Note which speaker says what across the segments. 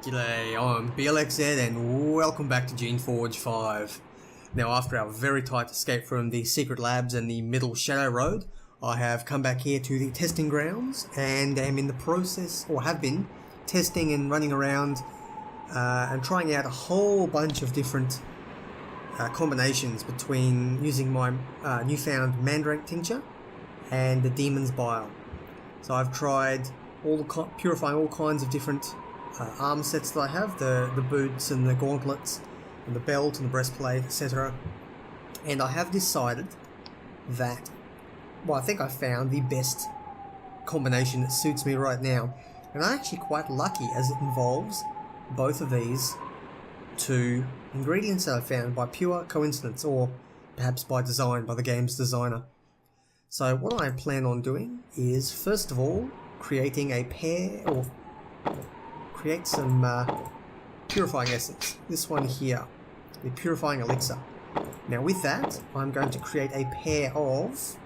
Speaker 1: G'day, I'm Blxz and welcome back to Geneforge 5. Now, after our very tight escape from the secret labs and the middle shadow road, I have come back here to the testing grounds and am in the process, or have been, testing and running around and trying out a whole bunch of different combinations between using my newfound Mandrake tincture and the Demon's Bile. So I've tried purifying all kinds of different arm sets that I have, the boots and the gauntlets and the belt and the breastplate, etc. And I have decided that, well, I think I found the best combination that suits me right now. And I'm actually quite lucky, as it involves both of these two ingredients that I found by pure coincidence, or perhaps by design, by the game's designer. So what I plan on doing is, first of all, creating a pair, or create some purifying essence. This one here, the purifying elixir. Now with that, I'm going to create a pair of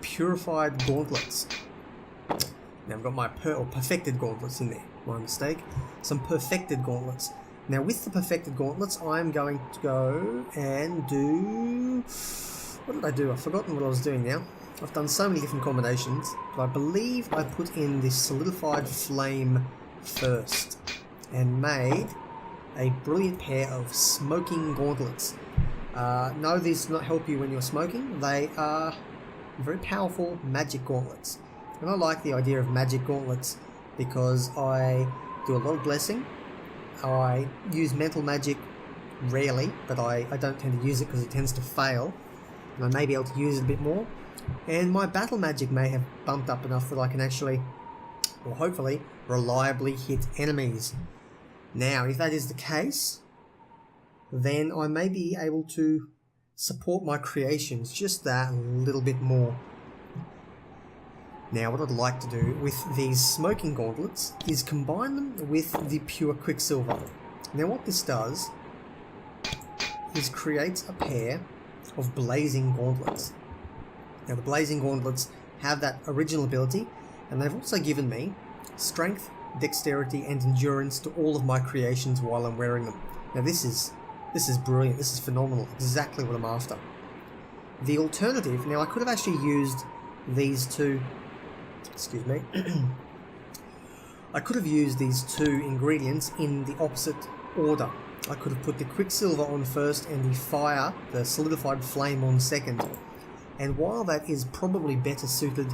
Speaker 1: purified gauntlets. Now I've got my perfected gauntlets in there, my mistake. Some perfected gauntlets. Now with the perfected gauntlets, I'm going to go and do... What did I do? I've forgotten what I was doing now. I've done so many different combinations, but I believe I put in this solidified flame first and made a brilliant pair of smoking gauntlets. No, these do not help you when you're smoking. They are very powerful magic gauntlets. And I like the idea of magic gauntlets because I do a lot of blessing. I use mental magic rarely, but I don't tend to use it because it tends to fail. And I may be able to use it a bit more. And my battle magic may have bumped up enough that I can actually, or hopefully, reliably hit enemies. Now, if that is the case, then I may be able to support my creations just that little bit more. Now, what I'd like to do with these smoking gauntlets is combine them with the pure quicksilver. Now, what this does is creates a pair of blazing gauntlets. Now the blazing gauntlets have that original ability, and they've also given me strength, dexterity and endurance to all of my creations while I'm wearing them. Now this is brilliant, this is phenomenal, exactly what I'm after. The alternative, now I could have actually used these two, excuse me, I could have used these two ingredients in the opposite order. I could have put the quicksilver on first and the fire, the solidified flame, on second. And while that is probably better suited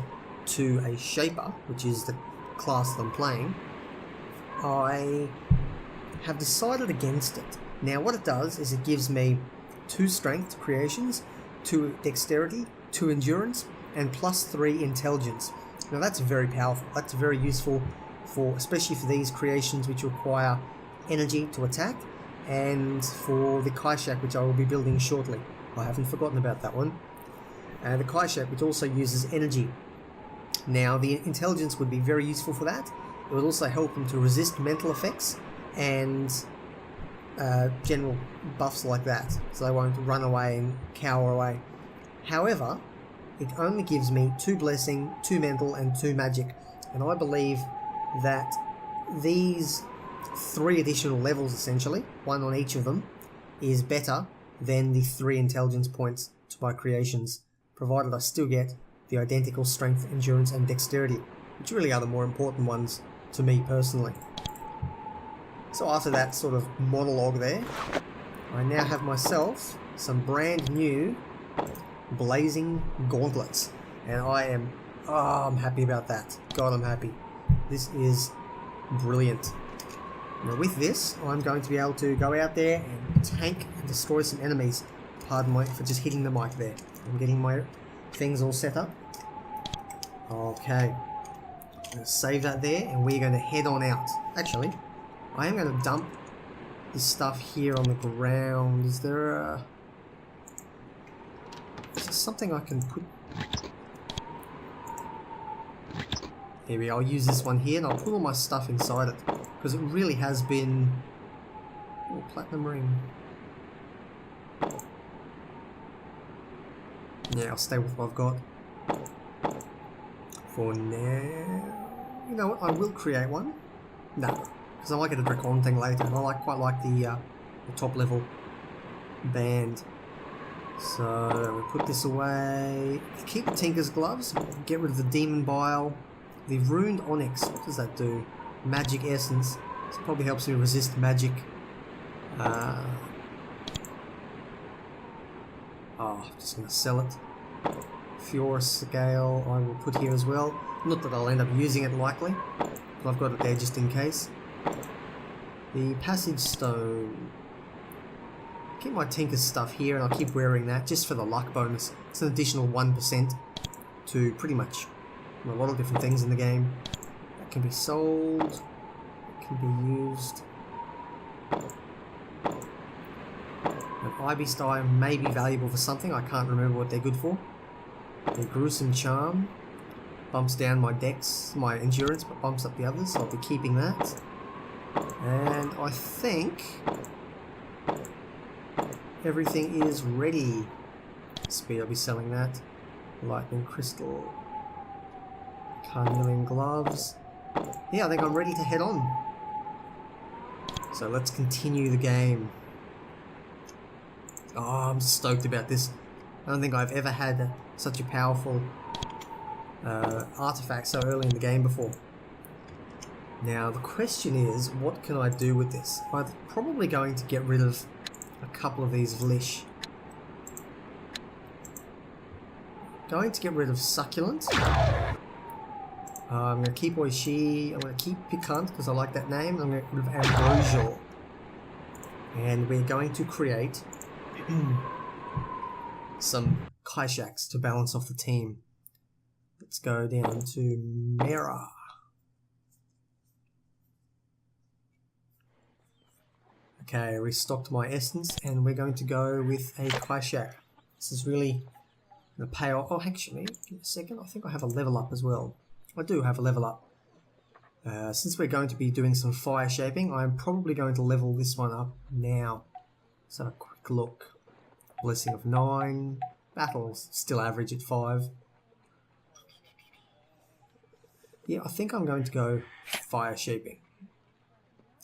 Speaker 1: to a shaper, which is the class that I'm playing, I have decided against it. Now what it does is it gives me 2 strength creations, 2 dexterity, 2 endurance, and +3 intelligence. Now that's very powerful. That's very useful for, especially for these creations which require energy to attack, and for the Kaishak, which I will be building shortly. I haven't forgotten about that one. The Kaishak, which also uses energy. Now, the intelligence would be very useful for that. It would also help them to resist mental effects and general buffs like that, so they won't run away and cower away. However, it only gives me 2 blessing, 2 mental, and 2 magic, and I believe that these 3 additional levels, essentially, 1 on each of them, is better than the 3 intelligence points to my creations, provided I still get the identical strength, endurance and dexterity, which really are the more important ones to me personally. So after that sort of monologue there, I now have myself some brand new blazing gauntlets, and I'm happy about that. God, I'm happy. This is brilliant. Now with this, I'm going to be able to go out there and tank and destroy some enemies. Pardon me for just hitting the mic there. I'm getting my things all set up. Okay. I'm going to save that there, and we're going to head on out. Actually, I am going to dump this stuff here on the ground. Is there something I can put... Here we go. I'll use this one here, and I'll put all my stuff inside it, because it really has been... Oh, platinum ring. Yeah, I'll stay with what I've got for now. You know what, I will create one. No, because I might get a Dracon thing later, and I quite like the top level band. So we put this away. Keep the Tinker's Gloves. Get rid of the Demon Bile. The Runed Onyx. What does that do? Magic Essence. This probably helps me resist magic. I'm just going to sell it. Furious Scale I will put here as well. Not that I'll end up using it likely, but I've got it there just in case. The Passage Stone. Keep my Tinker's stuff here and I'll keep wearing that just for the luck bonus. It's an additional 1% to pretty much a lot of different things in the game. That can be sold, it can be used. An Ibis die may be valuable for something, I can't remember what they're good for. The Gruesome Charm bumps down my dex, my endurance, but bumps up the others, so I'll be keeping that. And I think everything is ready. Speed, I'll be selling that. Lightning Crystal. Carnelian Gloves. Yeah, I think I'm ready to head on. So let's continue the game. Oh, I'm stoked about this. I don't think I've ever had such a powerful artifact so early in the game before. Now the question is, what can I do with this? I'm probably going to get rid of a couple of these Vlish. Going to get rid of Succulent. I'm going to keep Oishi. I'm going to keep Piquant because I like that name. I'm going to get rid of Ambrosial. And we're going to create some Kaishaks to balance off the team. Let's go down to Mera. Okay, restocked my essence and we're going to go with a Kaishak. This is really going to pay off. Oh, actually, give me a second. I think I have a level up as well. I do have a level up. Since we're going to be doing some fire shaping, I'm probably going to level this one up now. Let's have a quick look. Blessing of 9. Battles, still average at 5. Yeah, I think I'm going to go fire shaping.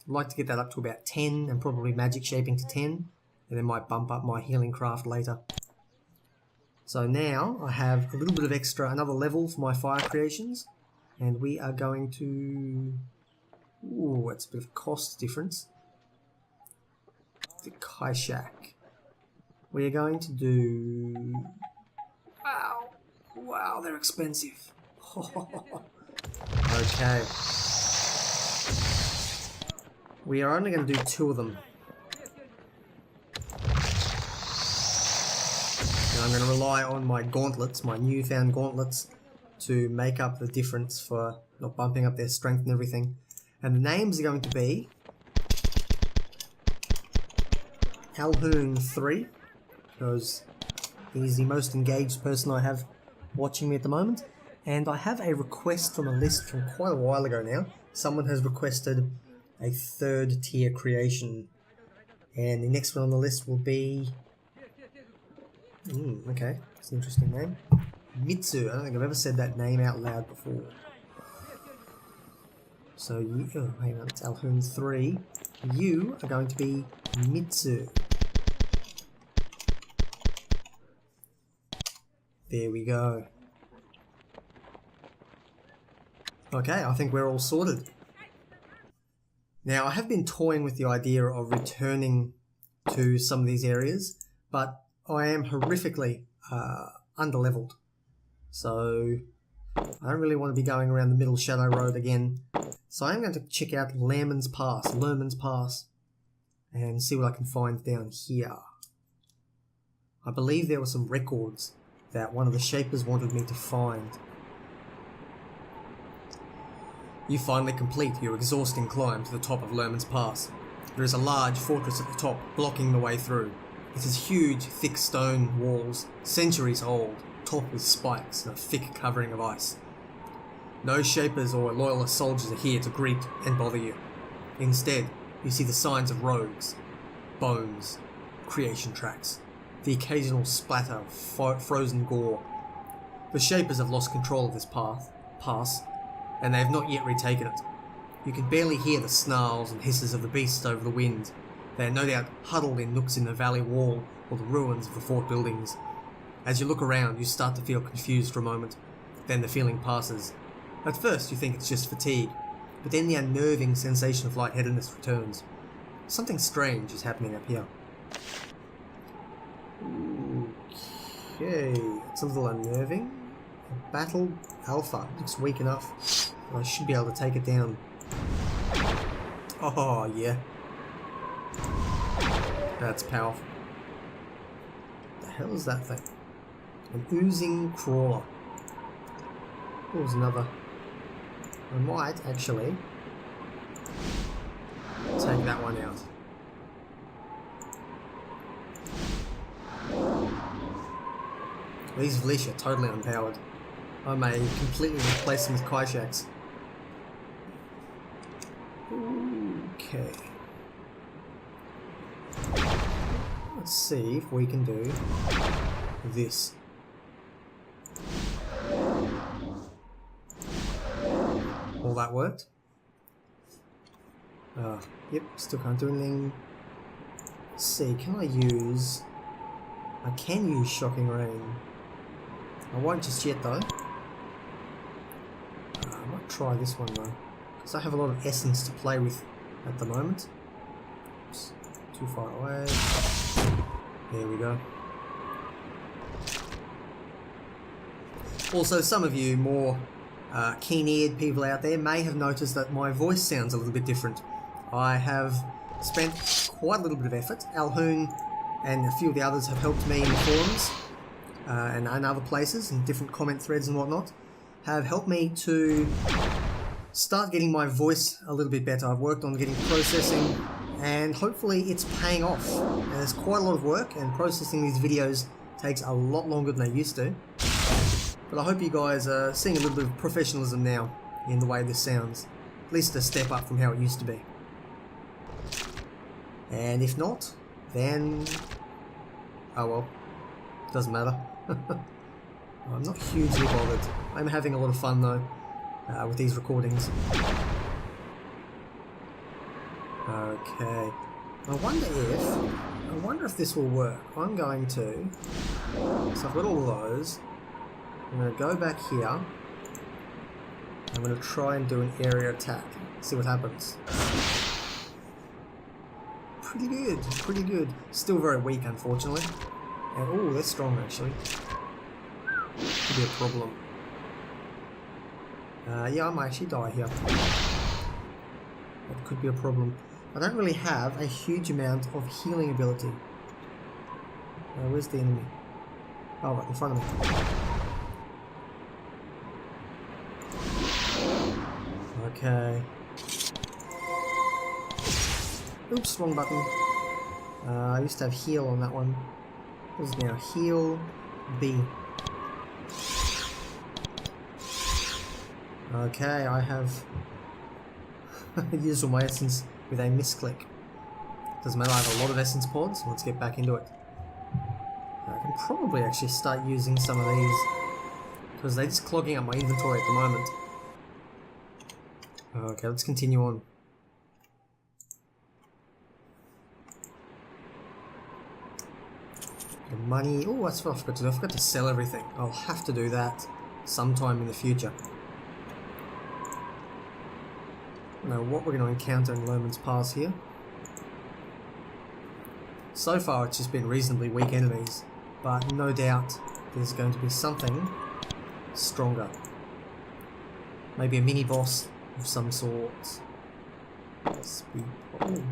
Speaker 1: I'd like to get that up to about 10 and probably magic shaping to 10. And then might bump up my healing craft later. So now I have a little bit of extra, another level for my fire creations. And we are going to... Ooh, that's a bit of a cost difference. The Kaishak. We are going to do... Wow. Wow, they're expensive. Okay. We are only going to do 2 of them. And I'm going to rely on my gauntlets, my newfound gauntlets, to make up the difference for not bumping up their strength and everything. And the names are going to be Alhoon 3, because he's the most engaged person I have watching me at the moment. And I have a request from a list from quite a while ago now. Someone has requested a 3rd tier creation. And the next one on the list will be... okay, that's an interesting name. Mitsu. I don't think I've ever said that name out loud before. So you... Oh, hang on, it's Alhoon 3. You are going to be Mitsu. There we go. Okay, I think we're all sorted. Now, I have been toying with the idea of returning to some of these areas, but I am horrifically underleveled. So, I don't really want to be going around the Middle Shadow Road again. So I'm going to check out Lerman's Pass, and see what I can find down here. I believe there were some records that one of the Shapers wanted me to find. You finally complete your exhausting climb to the top of Lerman's Pass. There is a large fortress at the top, blocking the way through. It has huge, thick stone walls, centuries old, topped with spikes and a thick covering of ice. No Shapers or loyalist soldiers are here to greet and bother you. Instead, you see the signs of rogues, bones, creation tracks, the occasional splatter of frozen gore. The Shapers have lost control of this pass, and they have not yet retaken it. You can barely hear the snarls and hisses of the beasts over the wind. They are no doubt huddled in nooks in the valley wall or the ruins of the fort buildings. As you look around, you start to feel confused for a moment. Then the feeling passes. At first you think it's just fatigue, but then the unnerving sensation of lightheadedness returns. Something strange is happening up here. Okay, it's a little unnerving. Battle Alpha looks weak enough, but I should be able to take it down. Oh yeah, that's powerful. What the hell is that thing? An oozing crawler. Oh, there's another. I might actually take that one out. These Vleesh are totally unpowered. I may completely replace them with Kaishaks. Okay. Let's see if we can do this. All that worked? Yep, still can't do anything. Let's see, can I use... I can use Shocking Rain. I won't just yet though. I might try this one though, because I have a lot of essence to play with at the moment. Oops, too far away. There we go. Also, some of you more keen-eared people out there may have noticed that my voice sounds a little bit different. I have spent quite a little bit of effort. Alhoon and a few of the others have helped me in the forums and other places and different comment threads and whatnot, have helped me to start getting my voice a little bit better. I've worked on getting processing and hopefully it's paying off. And there's quite a lot of work and processing these videos takes a lot longer than they used to. But I hope you guys are seeing a little bit of professionalism now in the way this sounds. At least a step up from how it used to be. And if not, then... oh well, doesn't matter. I'm not hugely bothered. I'm having a lot of fun though, with these recordings. Okay. I wonder if this will work. I'm going to... so I've got all those. I'm going to go back here. I'm going to try and do an area attack. See what happens. Pretty good, pretty good. Still very weak, unfortunately. And oh, they're strong actually. Could be a problem. Yeah, I might actually die here. That could be a problem. I don't really have a huge amount of healing ability. Where's the enemy? Oh, right in front of me. Okay. Oops, wrong button. I used to have heal on that one. This is now heal B. Okay, I have used all my essence with a misclick. Doesn't matter, I have a lot of essence pods. Let's get back into it. I can probably actually start using some of these because they're just clogging up my inventory at the moment. Okay, let's continue on. The money. Oh, that's what I forgot to do. I forgot to sell everything. I'll have to do that sometime in the future. Now, what we're going to encounter in Lerman's Pass here. So far, it's just been reasonably weak enemies, but no doubt there's going to be something stronger. Maybe a mini boss of some sort. Speed. Oh.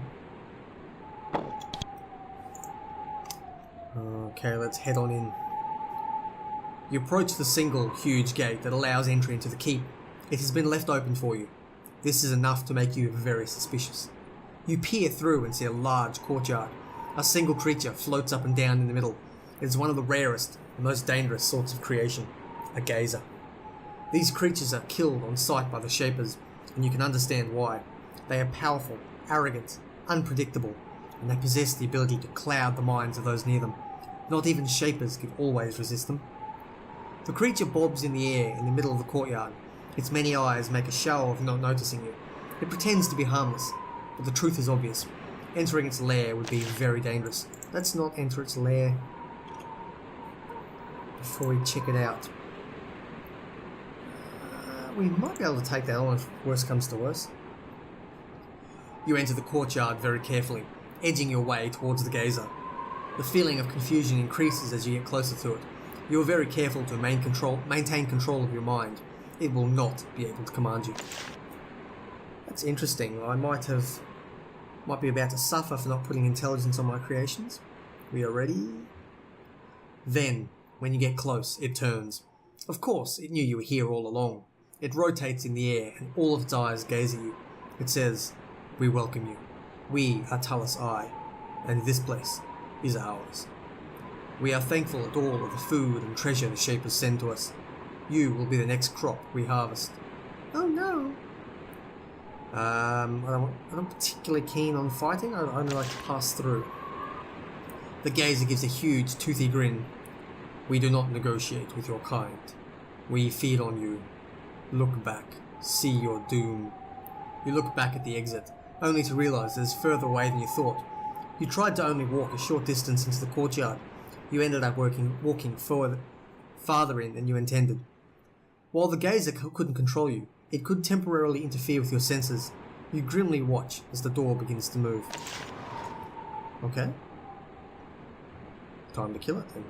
Speaker 1: Okay, let's head on in. You approach the single huge gate that allows entry into the keep. It has been left open for you. This is enough to make you very suspicious. You peer through and see a large courtyard. A single creature floats up and down in the middle. It is one of the rarest and most dangerous sorts of creation, a gazer. These creatures are killed on sight by the Shapers, and you can understand why. They are powerful, arrogant, unpredictable, and they possess the ability to cloud the minds of those near them. Not even Shapers can always resist them. The creature bobs in the air in the middle of the courtyard. Its many eyes make a show of not noticing you. It pretends to be harmless, but the truth is obvious. Entering its lair would be very dangerous. Let's not enter its lair before we check it out. We might be able to take that on if worse comes to worse. You enter the courtyard very carefully, edging your way towards the geyser. The feeling of confusion increases as you get closer to it. You are very careful to maintain control of your mind. It will not be able to command you. That's interesting. I might be about to suffer for not putting intelligence on my creations. We are ready. Then, when you get close, it turns. Of course, it knew you were here all along. It rotates in the air, and all of its eyes gaze at you. It says, "We welcome you. We are Talus I, and this place is ours. We are thankful at all of the food and treasure the Shapers send to us. You will be the next crop we harvest." Oh no! I'm not particularly keen on fighting. I only like to pass through. The gazer gives a huge, toothy grin. "We do not negotiate with your kind. We feed on you. Look back. See your doom." You look back at the exit, only to realise it is further away than you thought. You tried to only walk a short distance into the courtyard. You ended up walking farther in than you intended. While the gazer couldn't control you, it could temporarily interfere with your senses. You grimly watch as the door begins to move. Okay. Time to kill it then.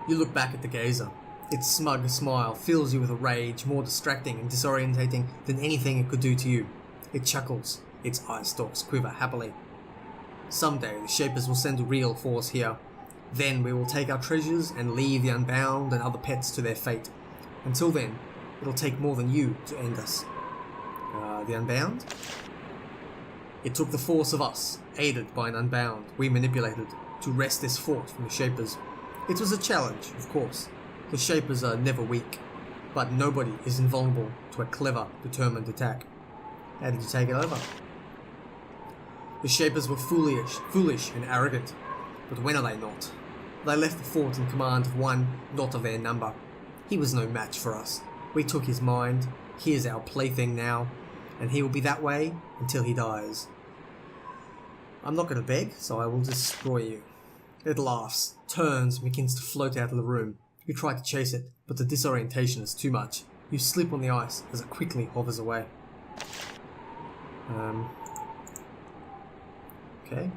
Speaker 1: You look back at the gazer. Its smug smile fills you with a rage more distracting and disorientating than anything it could do to you. It chuckles. Its eye stalks quiver happily. Someday the Shapers will send a real force here. Then we will take our treasures and leave the Unbound and other pets to their fate. Until then, it'll take more than you to end us. The Unbound? It took the force of us, aided by an Unbound we manipulated, to wrest this fort from the Shapers. It was a challenge, of course. The Shapers are never weak, but nobody is invulnerable to a clever, determined attack. How did you take it over? The Shapers were foolish and arrogant, but when are they not? They left the fort in command of one not of their number. He was no match for us. We took his mind. He is our plaything now, and he will be that way until he dies. I'm not going to beg, so I will destroy you. It laughs, turns, and begins to float out of the room. You try to chase it, but the disorientation is too much. You slip on the ice as it quickly hovers away. Okay.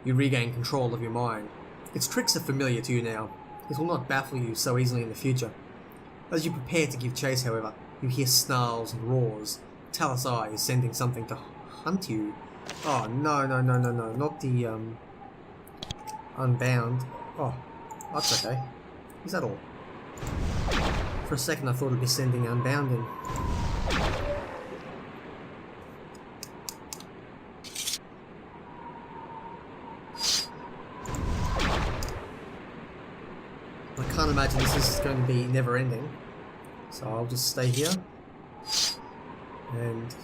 Speaker 1: You regain control of your mind. Its tricks are familiar to you now. It will not baffle you so easily in the future. As you prepare to give chase, however, you hear snarls and roars. Talus I is sending something to hunt you. Oh, no, not the, Unbound. Oh, that's okay. Is that all? For a second I thought it'd be sending Unbound in. I can't imagine this is going to be never ending, so I'll just stay here. And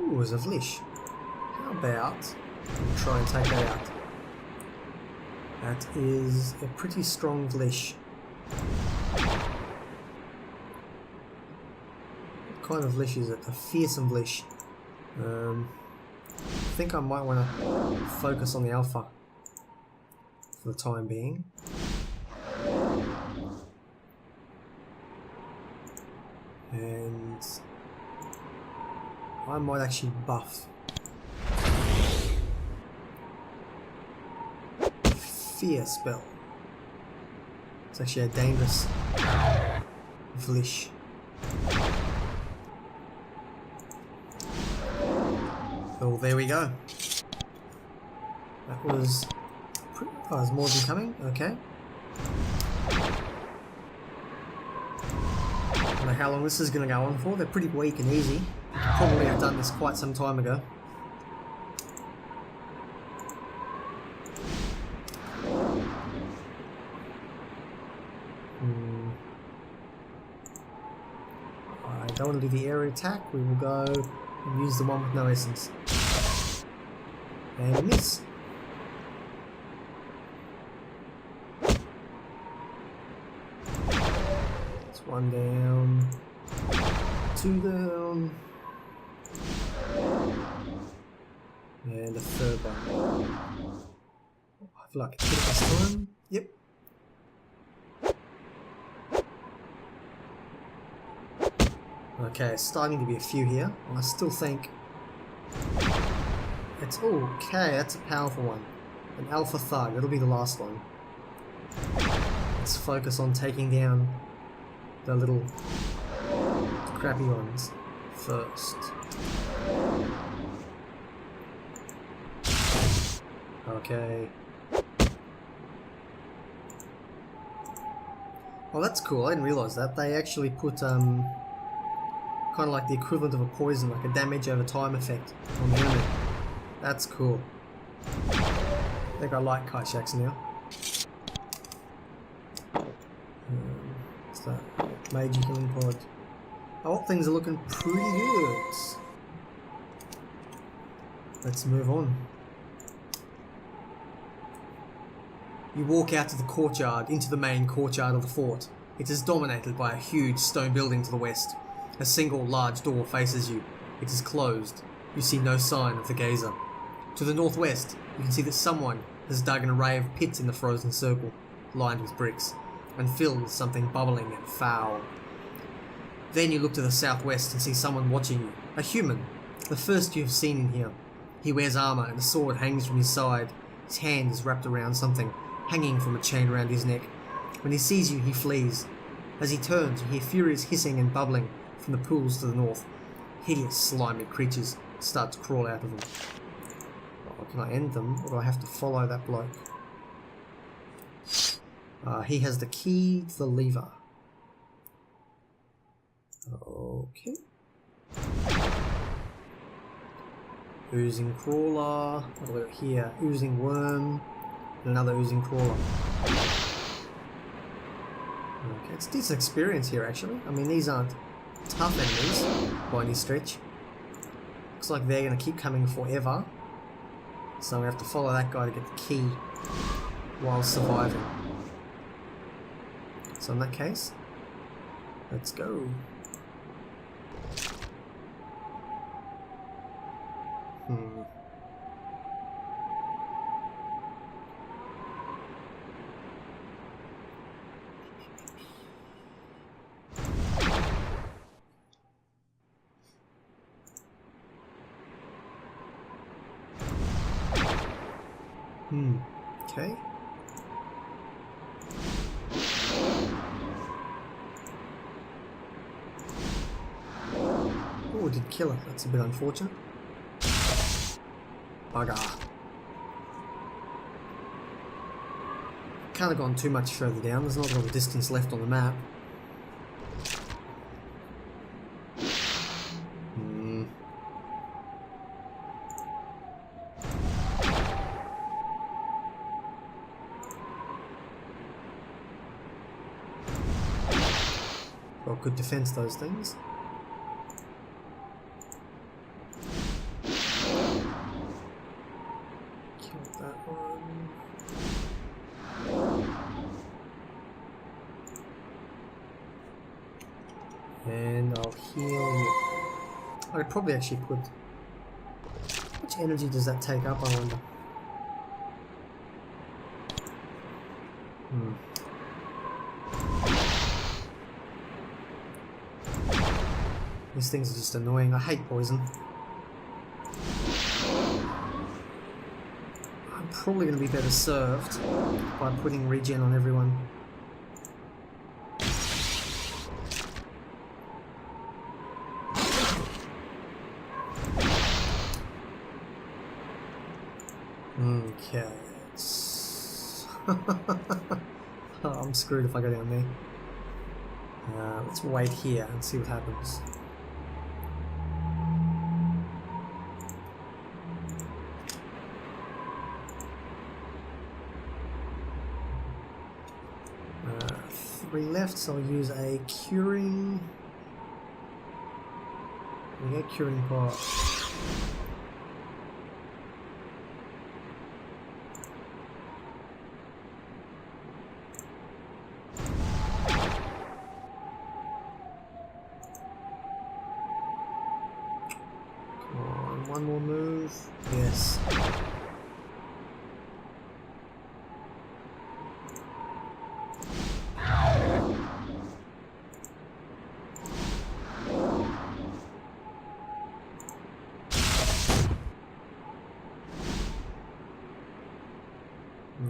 Speaker 1: ooh, there's a Vlish. How about we try and take that out? That is a pretty strong Vlish. What kind of Vlish is it? A fearsome Vlish. I think I might want to focus on the alpha for the time being. And I might actually buff Fear spell. It's actually a dangerous Vlish. Oh, there we go. That was there's more than coming. Okay. I don't know how long this is going to go on for. They're pretty weak and easy. Probably have done this quite some time ago. I don't want to do the area attack. We will go and use the one with no essence. And miss. It's one down. Two down. And a third one. I feel like I hit it this time. Yep. Okay, starting to be a few here. I still think it's okay. That's a powerful one. An alpha thug. That'll be the last one. Let's focus on taking down the little crappy ones first. Okay. Well, that's cool. I didn't realise that. They actually put kind of like the equivalent of a poison, like a damage over time effect on the enemy. That's cool. I think I like Kaishaks now. What's that? Mage healing pod. Oh, things are looking pretty good. Let's move on. You walk out to the courtyard, into the main courtyard of the fort. It is dominated by a huge stone building to the west. A single large door faces you. It is closed. You see no sign of the gazer. To the northwest, you can see that someone has dug an array of pits in the frozen circle, lined with bricks, and filled with something bubbling and foul. Then you look to the southwest and see someone watching you. A human, the first you have seen in here. He wears armour and a sword hangs from his side. His hand is wrapped around something, hanging from a chain around his neck. When he sees you, he flees. As he turns, you hear furious hissing and bubbling from the pools to the north. Hideous, slimy creatures start to crawl out of them. Oh, can I end them, or do I have to follow that bloke? He has the key to the lever. Okay. Oozing crawler. What do we got here? Oozing worm. Another oozing crawler. Okay, it's decent experience here actually. I mean, these aren't tough enemies by any stretch. Looks like they're going to keep coming forever. So we have to follow that guy to get the key while surviving. So in that case, let's go. Okay. Oh, it did kill it. That's a bit unfortunate. Bugger. Can't have gone too much further down. There's not a lot of distance left on the map. Well, good defense, those things. Killed that one. And I'll heal you. I could probably actually put... How much energy does that take up, I wonder? These things are just annoying. I hate poison. I'm probably going to be better served by putting regen on everyone. Okay. I'm screwed if I go down there. Let's wait here and see what happens. Three left, so I'll use a curing. We get curing pot. One more move. Yes.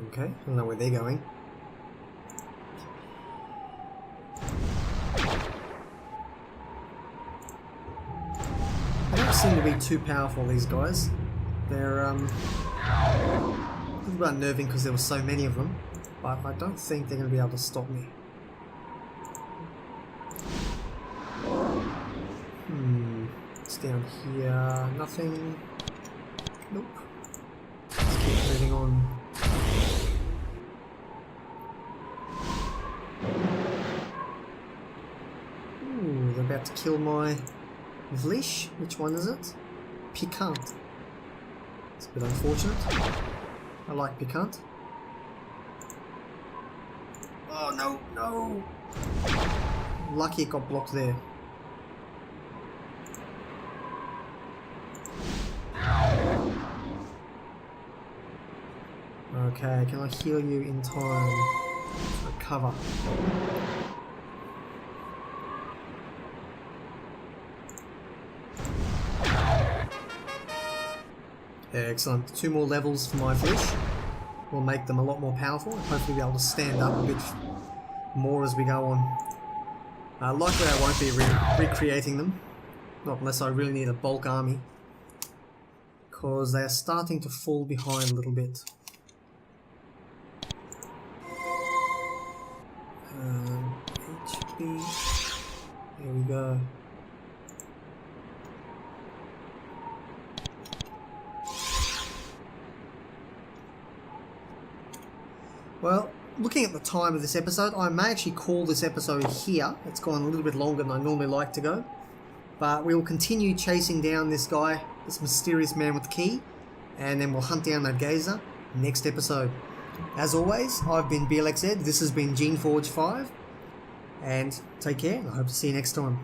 Speaker 1: Okay, I don't know where they're going. They don't seem to be too powerful, these guys. They're a little bit unnerving because there were so many of them, but I don't think they're going to be able to stop me. It's down here. Nothing. Nope. Let's keep moving on. Ooh, they're about to kill my Blxz. Which one is it? Piquant. It's a bit unfortunate. I like Piquant. Oh no, no! Lucky it got blocked there. Okay, can I heal you in time to recover? Excellent. 2 more levels for my Blxz will make them a lot more powerful and hopefully be able to stand up a bit more as we go on. Likely I won't be recreating them, not unless I really need a bulk army, because they are starting to fall behind a little bit. HP. There we go. Well, looking at the time of this episode, I may actually call this episode here. It's gone a little bit longer than I normally like to go. But we will continue chasing down this guy, this mysterious man with the key, and then we'll hunt down that gazer next episode. As always, I've been Blxz, this has been Geneforge 5, and take care, and I hope to see you next time.